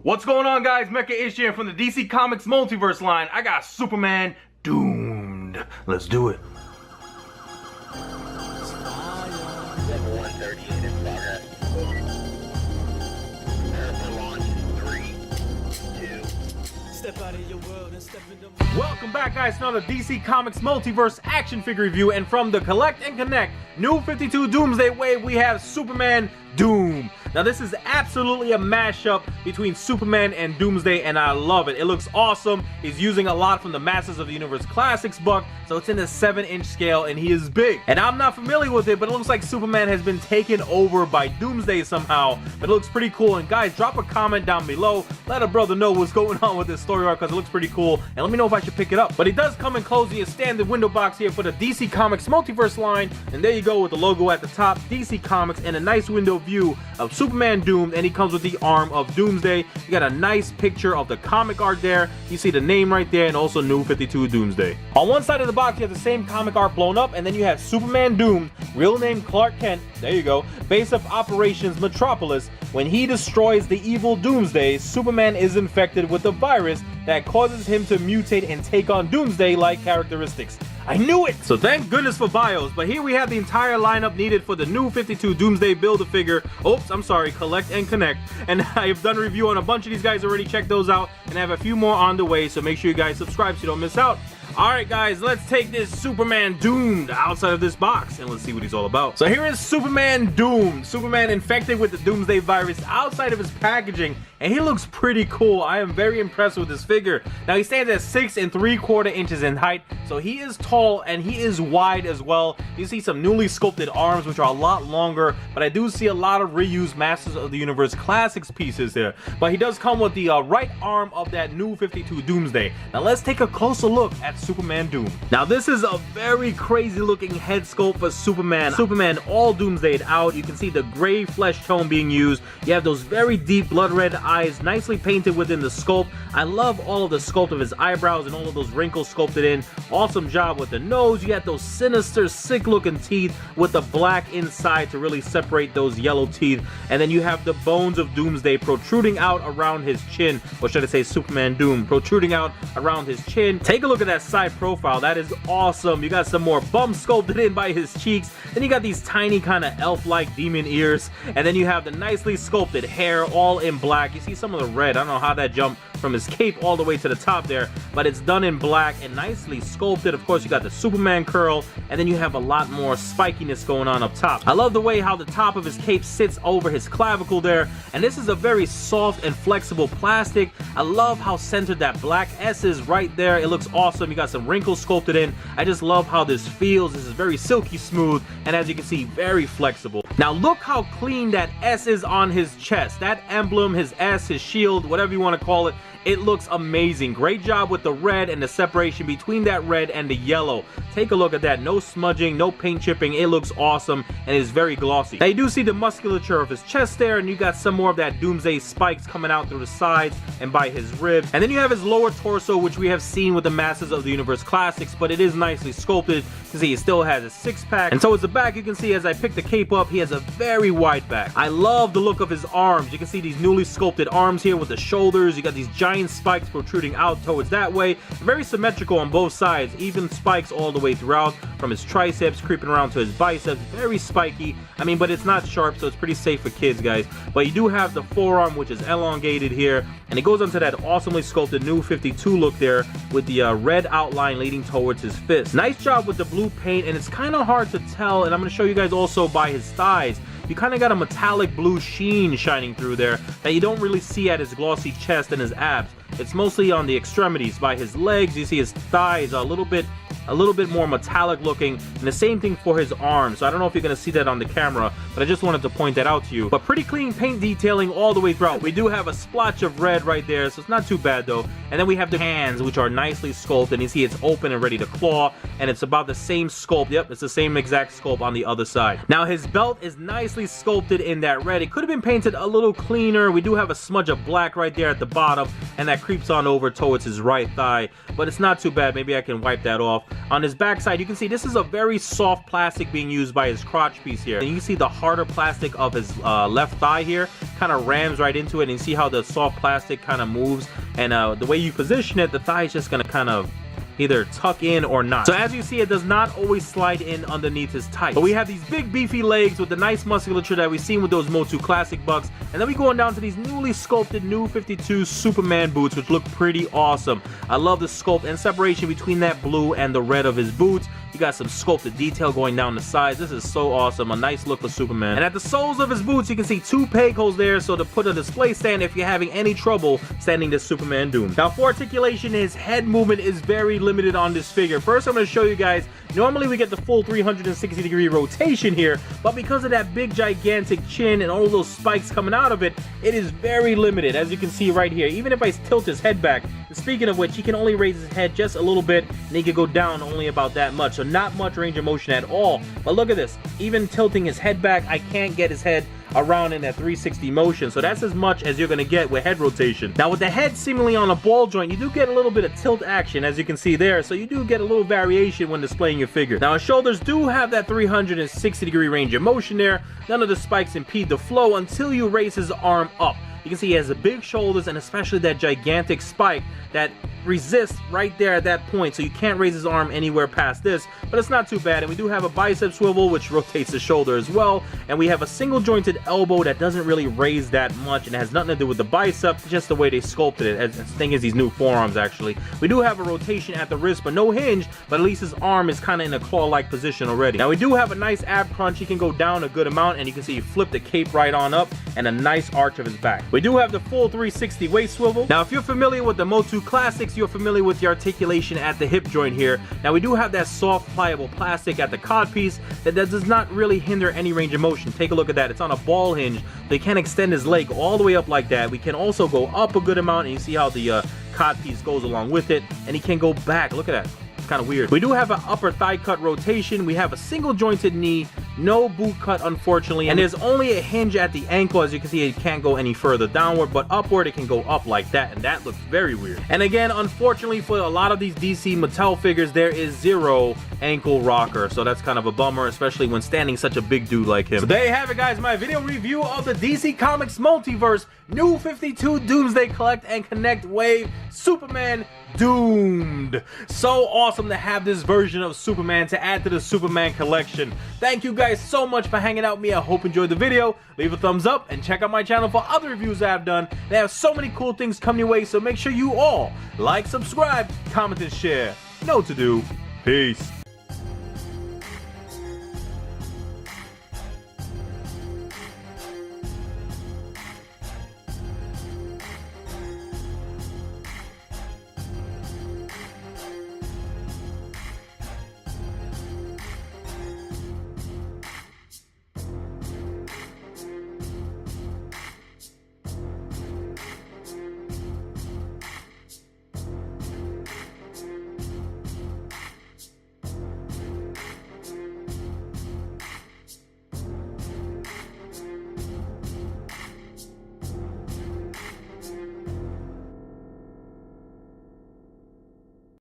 What's going on, guys? Mecha Ish here from the DC Comics Multiverse line. I got Superman Doomed. Let's do it. Level 138 in progress. Prepare for launch in 3, 2. Step out of your world and step into Welcome back, guys, to another DC Comics Multiverse action figure review. And from the Collect and Connect New 52 Doomsday Wave, we have Superman Doom. Now, this is absolutely a mashup between Superman and Doomsday, and I love it. It looks awesome. He's using a lot from the Masters of the Universe Classics book, so it's in the 7-inch scale, and he is big. And I'm not familiar with it, but it looks like Superman has been taken over by Doomsday somehow. But it looks pretty cool. And guys, drop a comment down below. Let a brother know what's going on with this story arc, because it looks pretty cool. And let me know if I should pick it up. But it does come enclosed in a standard window box here for the DC Comics Multiverse line. And there you go with the logo at the top, DC Comics, and a nice window view of Superman Doomed, and he comes with the arm of Doomsday. You got a nice picture of the comic art there. You see the name right there, and also New 52 Doomsday. On one side of the box, you have the same comic art blown up, and then you have Superman Doomed, real name Clark Kent, there you go, base of operations Metropolis. When he destroys the evil Doomsday, Superman is infected with a virus that causes him to mutate and take on Doomsday-like characteristics. I knew it! So thank goodness for bios, but here we have the entire lineup needed for the New 52 Doomsday Build-A-Figure. Oops, I'm sorry, Collect and Connect. And I've done a review on a bunch of these guys already. Check those out, and I have a few more on the way, so make sure you guys subscribe so you don't miss out. Alright guys, let's take this Superman Doomed outside of this box and let's see what he's all about. So here is Superman Doomed. Superman infected with the Doomsday virus outside of his packaging, and he looks pretty cool. I am very impressed with this figure. Now he stands at 6 3/4 inches in height, so he is tall and he is wide as well. You see some newly sculpted arms which are a lot longer, but I do see a lot of reused Masters of the Universe Classics pieces there. But he does come with the right arm of that New 52 Doomsday. Now let's take a closer look at Superman Doom. Now this is a very crazy looking head sculpt for Superman. Superman all Doomsdayed out. You can see the gray flesh tone being used. You have those very deep blood red eyes nicely painted within the sculpt. I love all of the sculpt of his eyebrows and all of those wrinkles sculpted in. Awesome job with the nose. You got those sinister, sick looking teeth with the black inside to really separate those yellow teeth. And then you have the bones of Doomsday protruding out around his chin, or should I say Superman Doom protruding out around his chin. Take a look at that side profile. That is awesome. You got some more bumps sculpted in by his cheeks. Then you got these tiny kind of elf-like demon ears. And then you have the nicely sculpted hair all in black. You see some of the red. I don't know how that jumped from his cape all the way to the top there, but it's done in black and nicely sculpted. Of course, you got the Superman curl, and then you have a lot more spikiness going on up top. I love the way how the top of his cape sits over his clavicle there, and this is a very soft and flexible plastic. I love how centered that black S is right there. It looks awesome. You got some wrinkles sculpted in. I just love how this feels. This is very silky smooth, and as you can see, very flexible. Now look how clean that S is on his chest. That emblem, his S, his shield, whatever you want to call it, it looks amazing. Great job with the red and the separation between that red and the yellow. Take a look at that. No smudging, no paint chipping. It looks awesome and is very glossy. Now you do see the musculature of his chest there, and you got some more of that Doomsday spikes coming out through the sides and by his ribs. And then you have his lower torso, which we have seen with the Masters of the Universe Classics, but it is nicely sculpted. You can see he still has a six-pack. And so as the back, you can see as I pick the cape up, he has a very wide back. I love the look of his arms. You can see these newly sculpted arms here with the shoulders. You got these giant spikes protruding out towards that way. Very symmetrical on both sides. Even spikes all the way throughout from his triceps creeping around to his biceps. Very spiky. I mean, but it's not sharp, so it's pretty safe for kids, guys. But you do have the forearm, which is elongated here, and it goes onto that awesomely sculpted New 52 look there with the red outline leading towards his fist. Nice job with the blue paint, and it's kind of hard to tell, and I'm going to show you guys also by his thighs. You kind of got a metallic blue sheen shining through there that you don't really see at his glossy chest and his abs. It's mostly on the extremities. By his legs, you see his thighs are a little bit more metallic looking, and the same thing for his arms. So I don't know if you're going to see that on the camera, but I just wanted to point that out to you. But pretty clean paint detailing all the way throughout. We do have a splotch of red right there, so it's not too bad though. And then we have the hands, which are nicely sculpted, and you see it's open and ready to claw, and it's about the same sculpt. Yep, it's the same exact sculpt on the other side. Now his belt is nicely sculpted in that red. It could have been painted a little cleaner. We do have a smudge of black right there at the bottom, and that creeps on over towards his right thigh, but it's not too bad. Maybe I can wipe that off. On his backside, you can see this is a very soft plastic being used by his crotch piece here, and you can see the harder plastic of his left thigh here kind of rams right into it, and you see how the soft plastic kind of moves, and the way you position it, the thigh is just going to kind of either tuck in or not. So as you see, it does not always slide in underneath his tights. But we have these big beefy legs with the nice musculature that we've seen with those Motu Classic bucks. And then we go on down to these newly sculpted New 52 Superman boots, which look pretty awesome. I love the sculpt and separation between that blue and the red of his boots. You got some sculpted detail going down the sides. This is so awesome. A nice look for Superman. And at the soles of his boots, you can see 2 peg holes there, so to put a display stand if you're having any trouble standing this Superman Doom. Now for articulation, his head movement is very limited on this figure. First, I'm going to show you guys, normally we get the full 360-degree rotation here, but because of that big gigantic chin and all of those spikes coming out of it, it is very limited, as you can see right here. Even if I tilt his head back, and speaking of which, he can only raise his head just a little bit, and he can go down only about that much, so not much range of motion at all. But look at this, even tilting his head back, I can't get his head around in that 360 motion, so that's as much as you're gonna get with head rotation. Now with the head seemingly on a ball joint, you do get a little bit of tilt action, as you can see there, so you do get a little variation when displaying your figure. Now his shoulders do have that 360-degree range of motion there. None of the spikes impede the flow until you raise his arm up. You can see he has the big shoulders and especially that gigantic spike that resists right there at that point, so you can't raise his arm anywhere past this, but it's not too bad. And we do have a bicep swivel which rotates the shoulder as well, and we have a single jointed elbow that doesn't really raise that much and has nothing to do with the bicep, just the way they sculpted it. As the thing is, these new forearms actually. We do have a rotation at the wrist but no hinge, but at least his arm is kind of in a claw-like position already. Now we do have a nice ab crunch. He can go down a good amount, and you can see he flipped the cape right on up and a nice arch of his back. We do have the full 360 waist swivel. Now if you're familiar with the Motu Classics, you're familiar with the articulation at the hip joint here. Now we do have that soft pliable plastic at the codpiece that does not really hinder any range of motion. Take a look at that. It's on a ball hinge. They can extend his leg all the way up like that. We can also go up a good amount, and you see how the codpiece goes along with it, and he can go back. Look at that. Kind of weird. We do have an upper thigh cut rotation. We have a single jointed knee, no boot cut unfortunately, and there's only a hinge at the ankle. As you can see, it can't go any further downward, but upward it can go up like that, and that looks very weird. And again, unfortunately for a lot of these DC Mattel figures, there is zero ankle rocker, so that's kind of a bummer, especially when standing such a big dude like him. So there you have it, guys, my video review of the DC Comics Multiverse New 52 Doomsday Collect and Connect Wave Superman Doomed. So awesome to have this version of Superman to add to the Superman collection. Thank you guys so much for hanging out with me. I hope you enjoyed the video. Leave a thumbs up and check out my channel for other reviews I've done. They have so many cool things coming your way, so make sure you all like, subscribe, comment, and share. Know what to do. Peace.